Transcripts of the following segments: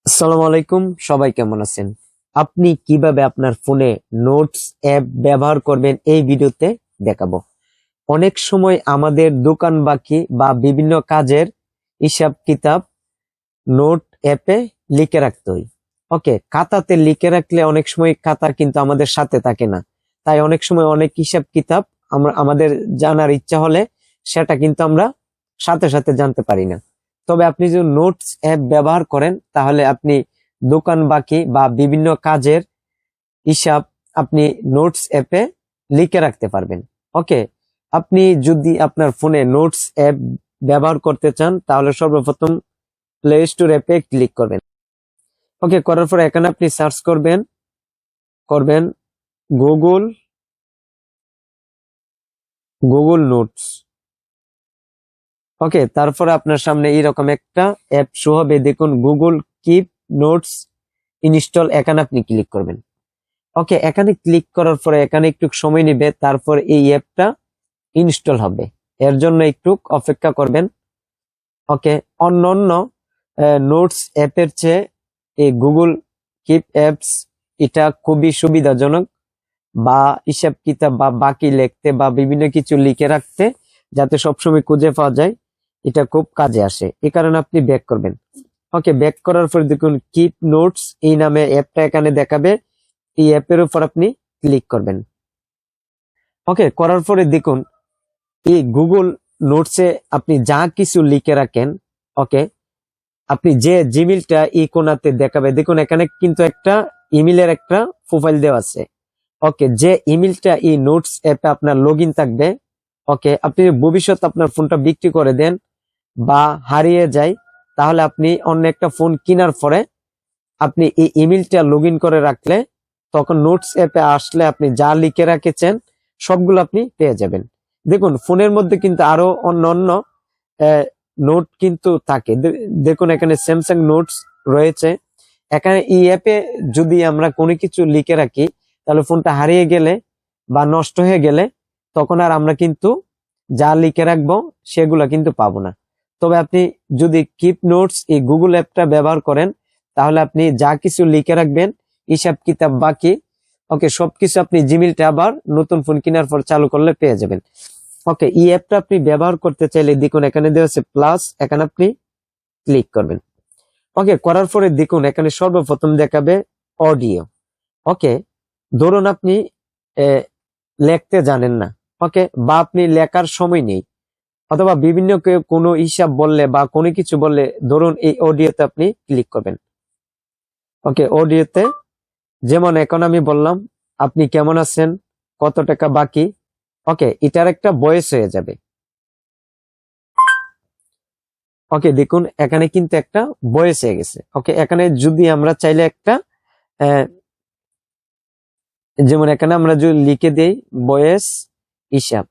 আসসালামু আলাইকুম, সবাই কেমন আছেন? আপনি কিভাবে আপনার ফোনে নোটস অ্যাপ ব্যবহার করবেন এই ভিডিওতে দেখাবো। অনেক সময় আমাদের দোকান বাকি বা বিভিন্ন কাজের হিসাব কিতাব নোট অ্যাপে লিখে রাখতে হয়। ওকে, খাতাতে লিখে রাখলে অনেক সময় খাতা কিন্তু আমাদের সাথে থাকে না, তাই অনেক সময় অনেক হিসাব কিতাব আমরা আমাদের জানার ইচ্ছা হলে সেটা কিন্তু আমরা সাথে সাথে জানতে পারি না। তবে আপনি যদি নোটস অ্যাপ ব্যবহার করেন তাহলে আপনি দোকান বাকি বা বিভিন্ন কাজের হিসাব আপনি নোটস অ্যাপে লিখে রাখতে পারবেন। ওকে, আপনি যদি আপনার ফোনে নোটস অ্যাপ ব্যবহার করতে চান তাহলে সর্বপ্রথম প্লে স্টোর অ্যাপে ক্লিক করবেন। ওকে, করার পর এখানে আপনি সার্চ করবেন করবেন গুগল গুগল নোটস। ওকে, তারপরে আপনার সামনে এইরকম একটা অ্যাপ শো হবে, দেখুন গুগল কিপ নোটস ইনস্টল, এখানে আপনি ক্লিক করবেন। ওকে, এখানে ক্লিক করার পরে এখানে একটু সময় নেবে, তারপর এই অ্যাপটা ইনস্টল হবে, এর জন্য একটু অপেক্ষা করবেন। ওকে, অন্য নোটস অ্যাপের চেয়ে এই গুগল কিপ অ্যাপস এটা খুবই সুবিধাজনক, বা হিসাব কিতাব বা বাকি লিখতে বা বিভিন্ন কিছু লিখে রাখতে, যাতে সবসময় খুঁজে পাওয়া যায়, এটা খুব কাজে আসে। এই কারণে আপনি ব্যাক করবেন। ওকে, ব্যাক করার পর দেখুন কিপ নোটস এই নামে অ্যাপটা এখানে দেখাবে, এই অ্যাপের উপর আপনি ক্লিক করবেন। ওকে, করার পরে দেখুন এই গুগল নোটসে আপনি যা কিছু লিখে রাখেন, ওকে, আপনি যে জিমেইলটা এই কোণাতে দেখাবে, দেখুন এখানে কিন্তু একটা ইমেইলের একটা প্রোফাইল দেওয়া আছে। ওকে, যে ইমেইলটা এই নোটস অ্যাপে আপনার লগইন থাকবে, ওকে, আপনি ভবিষ্যৎ আপনার ফোনটা বিক্রি করে দেন বা হারিয়ে যায়, তাহলে আপনি অন্য একটা ফোন কেনার পরে আপনি এই ইমেইলটা লগইন করে রাখলে তখন নোটস অ্যাপে আসলে আপনি যা লিখে রাখেছেন সবগুলো আপনি পেয়ে যাবেন। দেখুন ফোনের মধ্যে কিন্তু আরো অন্য নোট কিন্তু থাকে, দেখুন এখানে স্যামসাং নোটস রয়েছে। এখানে এই অ্যাপে যদি আমরা কোনো কিছু লিখে রাখি তাহলে ফোনটা হারিয়ে গেলে বা নষ্ট হয়ে গেলে তখন আর আমরা কিন্তু যা লিখে রাখবো সেগুলো কিন্তু পাবো না। তবে আপনি যদি কিপ নোটস এই গুগল অ্যাপটা ব্যবহার করেন তাহলে আপনি যা কিছু লিখে রাখবেন হিসাব কিতাব বাকি, ওকে, সবকিছু আপনি জিমেইলটা আবার নতুন ফোন কেনার পর চালু করলে পেয়ে যাবেন। ওকে, এই অ্যাপটা আপনি ব্যবহার করতে চাইলে দেখুন এখানে দেওয়া আছে প্লাস, এখানে আপনি ক্লিক করবেন। ওকে, করার পরে দেখুন এখানে সর্বপ্রথম দেখাবে অডিও। ওকে, ধরুন আপনি লিখতে জানেন না, ওকে, বা আপনি লেখার সময় নেই, অথবা বিভিন্ন কেউ কোনো হিসাব বললে বা কোনো কিছু বললে, ধরুন এই অডিওতে আপনি ক্লিক করবেন। ওকে, অডিওতে যেমন এখন আমি বললাম আপনি কেমন আছেন, কত টাকা বাকি, ওকে, এটার একটা ভয়েস হয়ে যাবে। ওকে, দেখুন এখানে কিন্তু একটা ভয়েস হয়ে গেছে। ওকে, এখানে যদি আমরা চাইলে একটা যেমন এখানে আমরা যদি লিখে দেই ভয়েস হিসাব,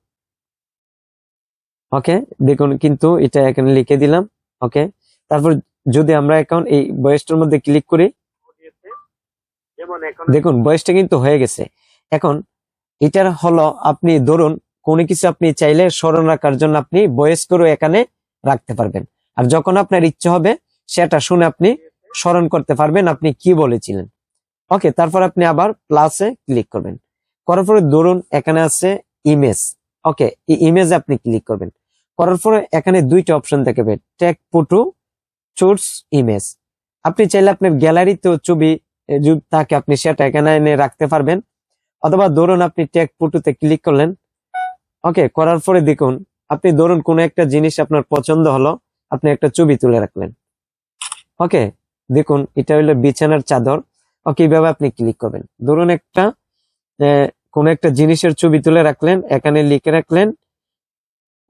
ওকে, দেখুন কিন্তু এটা এখানে লিখে দিলাম। ওকে, তারপর যদি আমরা এখন এই ভয়েসটার মধ্যে ক্লিক করি, দেখুন ভয়েসটা কিন্তু হয়ে গেছে। এখন এটার হলো আপনি ধরুন কোনো কিছু আপনি চাইলে স্মরণ রাখার জন্য আপনি ভয়েস করে এখানে রাখতে পারবেন, আর যখন আপনার ইচ্ছে হবে সেটা শুনে আপনি স্মরণ করতে পারবেন আপনি কি বলেছিলেন। ওকে, তারপর আপনি আবার প্লাসে ক্লিক করবেন। করার পরে ধরুন এখানে আছে ইমেজ, ওকে, এই ইমেজে আপনি ক্লিক করবেন। করার পরে এখানে দুইটা অপশন দেখাবে, টেক ফটো, চুজ ইমেজ। আপনি চাইলে আপনার গ্যালারিতেও ছবি যদি থাকে আপনি সেটা এখানে এনে রাখতে পারবেন, অথবা ধরুন আপনি টেক ফটোতে ক্লিক করলেন। ওকে, করার পরে দেখুন আপনি ধরুন কোনো একটা জিনিস আপনার পছন্দ হলো, আপনি একটা ছবি তুলে রাখলেন। ওকে, দেখুন এটা হলো বিছানার চাদর। ওকে, এইভাবে আপনি ক্লিক করবেন। ধরুন একটা কোন একটা জিনিসের ছবি তুলে রাখলেন, এখানে লিখে রাখলেন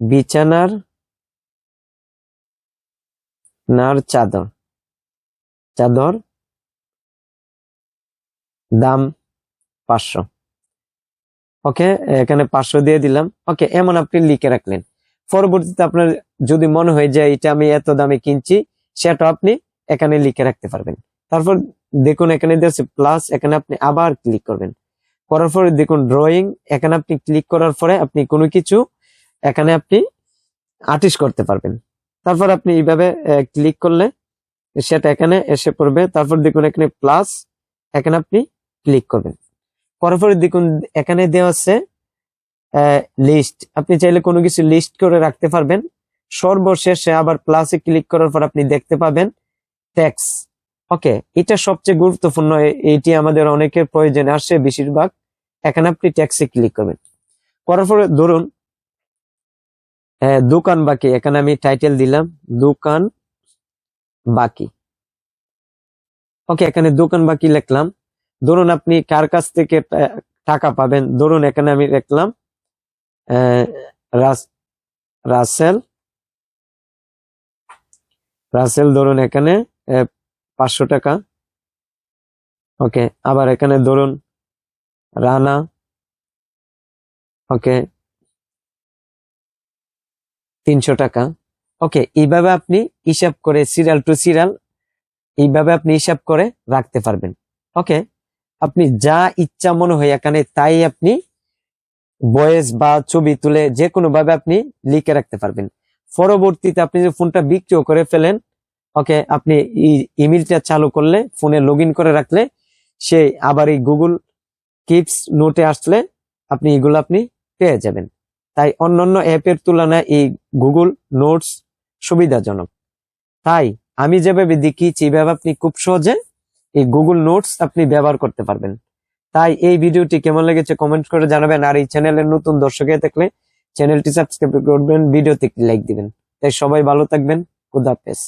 বিছানার চাদর, চাদর দাম 500। ওকে, এখানে 500 দিয়ে দিলাম। ওকে, এমন আপনি লিখে রাখলেন। পরবর্তীতে আপনার যদি মনে হয় যে এটা আমি এত দামে কিনছি, সেটা আপনি এখানে লিখে রাখতে পারবেন। তারপর দেখুন এখানে দিয়েছে প্লাস, এখানে আপনি আবার ক্লিক করবেন। করার পরে দেখুন ড্রয়িং, এখানে আপনি ক্লিক করার পরে আপনি কোনো কিছু এখানে আপনি আর্টিস্ট করতে পারবেন। তারপর আপনি এইভাবে ক্লিক করলে সেটা এখানে এসে পড়বে। তারপর দেখুন এখানে প্লাস, এখানে আপনি ক্লিক করবেন। করার পরে দেখুন এখানে দেওয়া আছে লিস্ট। আপনি চাইলে কোনো কিছু লিস্ট করে রাখতে পারবেন। সর্বশেষে আবার প্লাসে ক্লিক করার পর আপনি দেখতে পাবেন ট্যাক্স। ওকে, এটা সবচেয়ে গুরুত্বপূর্ণ, এটি আমাদের অনেকের প্রয়োজনে আসে বেশিরভাগ। এখানে আপনি ট্যাক্সে ক্লিক করবেন। করার পরে ধরুন দোকান বাকি, এখানে আমি টাইটেল দিলাম দোকান বাকি। ওকে, এখানে দোকান বাকি লিখলাম। ধরুন আপনি কার কাছ থেকে টাকা পাবেন, ধরুন এখানে আমি লিখলাম রাসেল। ধরুন এখানে 500 টাকা। ওকে, আবার এখানে ধরুন রানা। ওকে, 300 টাকা। ওকে, এইভাবে আপনি হিসাব করে সিরিয়াল টু সিরিয়াল এইভাবে আপনি হিসাব করে রাখতে পারবেন। ওকে, আপনি যা ইচ্ছা মনে হয় এখানে তাই আপনি ভয়েস বা ছবি তুলে যে কোনো ভাবে আপনি লিখে রাখতে পারবেন। পরবর্তীতে আপনি যে ফোনটা বিক্রিও করে ফেলেন, ওকে, আপনি ইমেলটা চালু করলে, ফোনে লগ ইন করে রাখলে, সে আবার এই গুগল কিপস নোটে আসলে আপনি এগুলো আপনি পেয়ে যাবেন। তাই অন্যান্য অ্যাপের তুলনায় এই গুগল নোটস সুবিধাজনক। তাই আমি যেভাবে দেখিয়েছি এইভাবে আপনি খুব সহজে এই গুগল নোটস আপনি ব্যবহার করতে পারবেন। তাই এই ভিডিওটি কেমন লেগেছে কমেন্ট করে জানাবেন। আর এই চ্যানেলের নতুন দর্শক হয়ে থাকলে চ্যানেলটি সাবস্ক্রাইব করবেন, ভিডিওতে একটি লাইক দিবেন। তাই সবাই ভালো থাকবেন। খুদা হাফেজ।